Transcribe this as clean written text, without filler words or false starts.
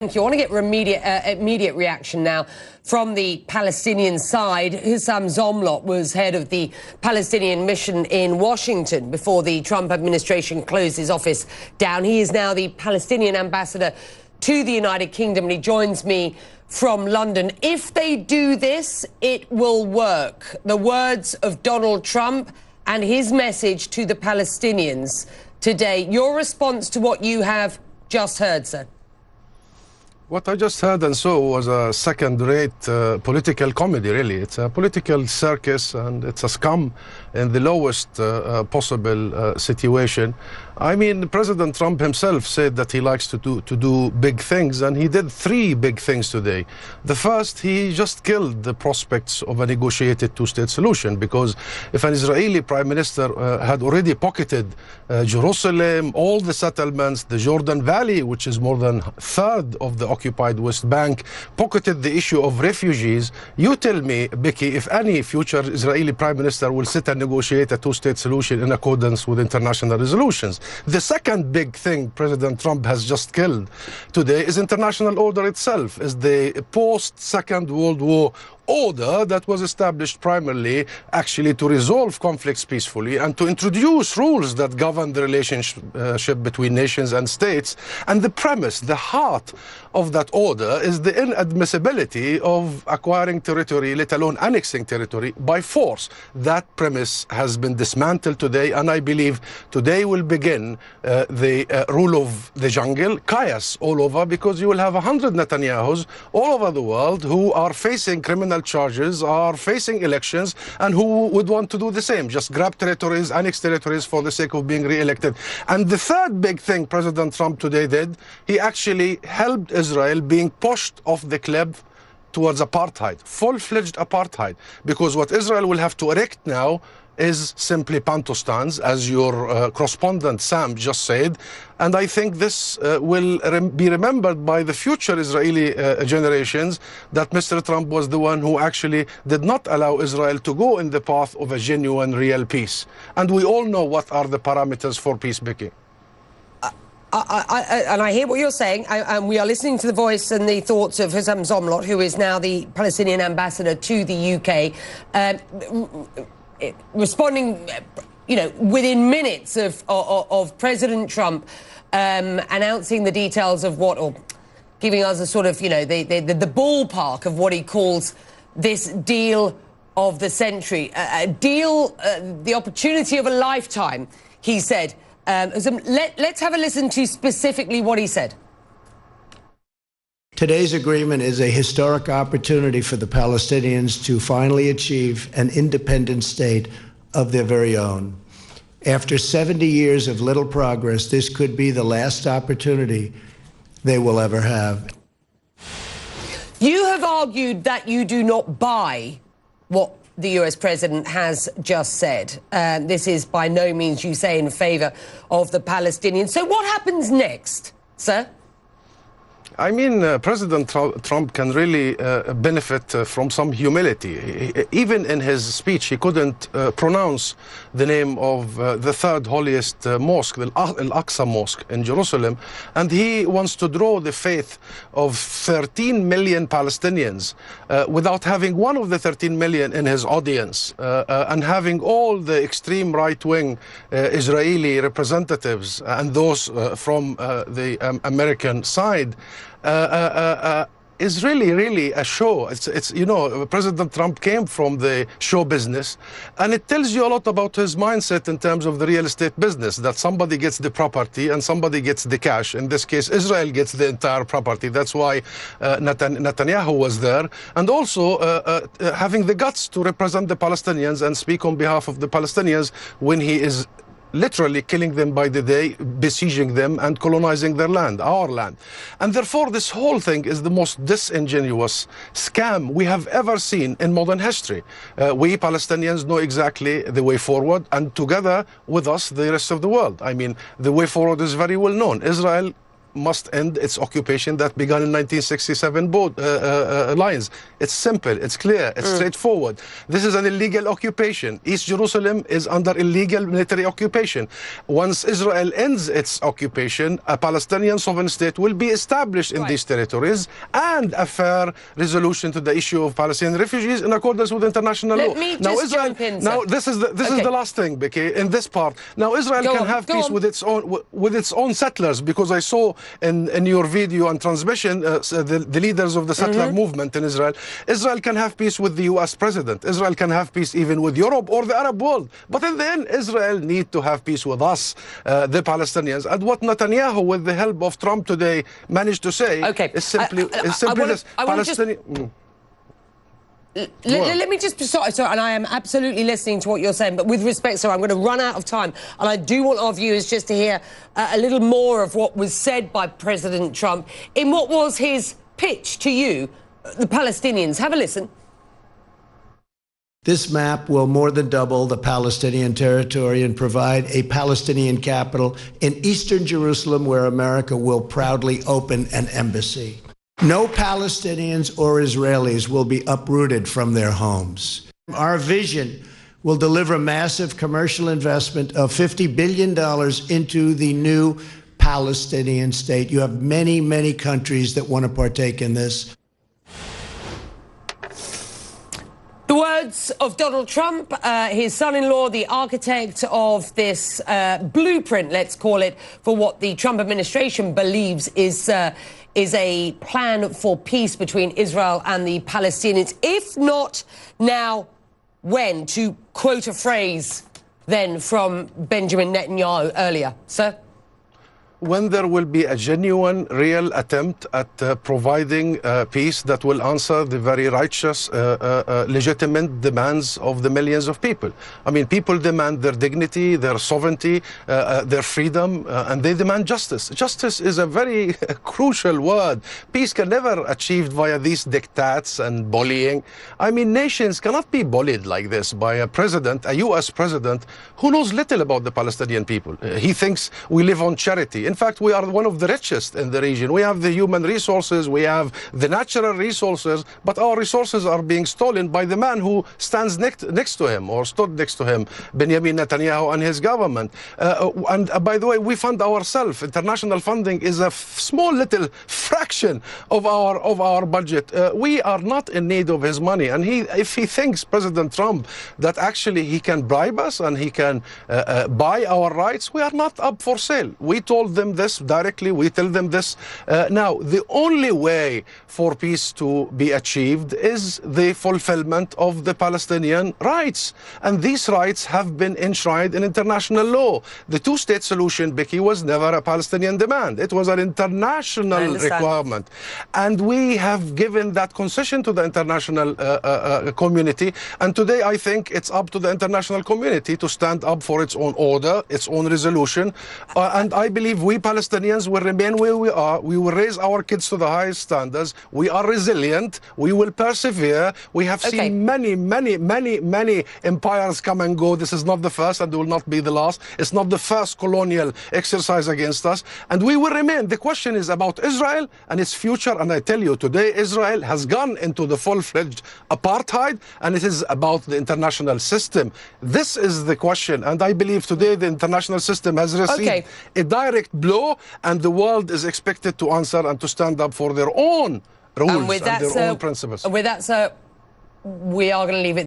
Thank you. I want to get immediate reaction now from the Palestinian side. Husam Zomlot was head of the Palestinian mission in Washington before the Trump administration closed his office down. He is now the Palestinian ambassador to the United Kingdom, and he joins me from London. If they do this, it will work. The words of Donald Trump and his message to the Palestinians today. Your response to what you have just heard, sir? What I just heard and saw was a second-rate political comedy, really. It's a political circus, and it's a scam in the lowest possible situation. I mean, President Trump himself said that he likes to do big things, and he did three big things today. The first, he just killed the prospects of a negotiated two-state solution, because if an Israeli prime minister had already pocketed Jerusalem, all the settlements, the Jordan Valley, which is more than a third of the occupied West Bank, pocketed the issue of refugees, you tell me, Becky, if any future Israeli prime minister will sit and negotiate a two-state solution in accordance with international resolutions. The second big thing President Trump has just killed today is international order itself, is the post-Second World War order that was established primarily actually to resolve conflicts peacefully and to introduce rules that govern the relationship between nations and states. And the premise, the heart of that order, is the inadmissibility of acquiring territory, let alone annexing territory, by force. That premise has been dismantled today, and I believe today will begin the rule of the jungle, chaos all over, because you will have 100 Netanyahus all over the world who are facing criminal charges, are facing elections, and who would want to do the same, just grab territories, annex territories for the sake of being re-elected. And the third big thing President Trump today did, he actually helped Israel being pushed off the cliff towards apartheid, full-fledged apartheid, because what Israel will have to erect now is simply Pantostans, as your correspondent Sam just said. And I think this will be remembered by the future Israeli generations, that Mr. Trump was the one who actually did not allow Israel to go in the path of a genuine, real peace. And we all know what are the parameters for peace, Becky. And I hear what you're saying, and we are listening to the voice and the thoughts of Husam Zomlot, who is now the Palestinian ambassador to the UK. Responding, within minutes of President Trump announcing the details of what, or giving us a sort of, the ballpark of what he calls this deal of the century, a deal, the opportunity of a lifetime, he said. Let's have a listen to specifically what he said. Today's agreement is a historic opportunity for the Palestinians to finally achieve an independent state of their very own. After 70 years of little progress, this could be the last opportunity they will ever have. You have argued that you do not buy what the US president has just said. This is by no means, you say, in favor of the Palestinians. So what happens next, sir? I mean, President Trump can really benefit from some humility. Even in his speech, he couldn't pronounce the name of the third holiest mosque, the Al-Aqsa Mosque in Jerusalem. And he wants to draw the faith of 13 million Palestinians without having one of the 13 million in his audience, and having all the extreme right-wing Israeli representatives and those from the American side is really a show. It's President Trump came from the show business, and it tells you a lot about his mindset in terms of the real estate business, that somebody gets the property and somebody gets the cash. In this case, Israel gets the entire property. That's why Netanyahu was there, and also having the guts to represent the Palestinians and speak on behalf of the Palestinians when he is literally killing them by the day, besieging them and colonizing their land, our land. And therefore, this whole thing is the most disingenuous scam we have ever seen in modern history. We Palestinians know exactly the way forward, and together with us, the rest of the world. I mean, the way forward is very well known. Israel must end its occupation that began in 1967 lines. It's simple, it's clear, it's straightforward. This is an illegal occupation. East Jerusalem is under illegal military occupation. Once Israel ends its occupation, a Palestinian sovereign state will be established in these territories, and a fair resolution to the issue of Palestinian refugees in accordance with international law. Now, Israel. Now, this is the last thing, Becky, in this part. Now, Israel can have peace with its own settlers, because I saw in your video and transmission the leaders of the settler movement in Israel. Israel can have peace with the U.S. president. Israel can have peace even with Europe or the Arab world. But in the end, Israel need to have peace with us, the Palestinians. And what Netanyahu, with the help of Trump today, managed to say is simply this: Palestinian. Let me just sorry, and I am absolutely listening to what you're saying, but with respect, sir, I'm going to run out of time, and I do want our viewers just to hear a little more of what was said by President Trump in what was his pitch to you, the Palestinians. Have a listen. This map will more than double the Palestinian territory and provide a Palestinian capital in eastern Jerusalem, where America will proudly open an embassy. No Palestinians or Israelis will be uprooted from their homes. Our vision will deliver massive commercial investment of $50 billion into the new Palestinian state. You have many, many countries that want to partake in this. The words of Donald Trump, his son-in-law, the architect of this blueprint, let's call it, for what the Trump administration believes is a plan for peace between Israel and the Palestinians. If not now, when? To quote a phrase then from Benjamin Netanyahu earlier. Sir? When there will be a genuine, real attempt at providing peace that will answer the very righteous, legitimate demands of the millions of people. I mean, people demand their dignity, their sovereignty, their freedom, and they demand justice. Justice is a very crucial word. Peace can never achieved via these diktats and bullying. I mean, nations cannot be bullied like this by a president, a U.S. president, who knows little about the Palestinian people. He thinks we live on charity. In fact, we are one of the richest in the region. We have the human resources, we have the natural resources, but our resources are being stolen by the man who stands next to him, or stood next to him, Benjamin Netanyahu and his government. And by the way, we fund ourselves. International funding is a small little fraction of our budget. We are not in need of his money. And if he thinks, President Trump, that actually he can bribe us and he can buy our rights, we are not up for sale. We told them this directly. We tell them this. Now, the only way for peace to be achieved is the fulfillment of the Palestinian rights. And these rights have been enshrined in international law. The two-state solution, Becky, was never a Palestinian demand. It was an international requirement. And we have given that concession to the international community. And today, I think it's up to the international community to stand up for its own order, its own resolution. And I believe we Palestinians will remain where we are. We will raise our kids to the highest standards. We are resilient. We will persevere. We have seen many empires come and go. This is not the first, and it will not be the last. It's not the first colonial exercise against us. And we will remain. The question is about Israel and its future. And I tell you, today Israel has gone into the full-fledged apartheid, and it is about the international system. This is the question. And I believe today the international system has received a direct blow, and the world is expected to answer and to stand up for their own rules and their own principles. With that, sir, we are going to leave it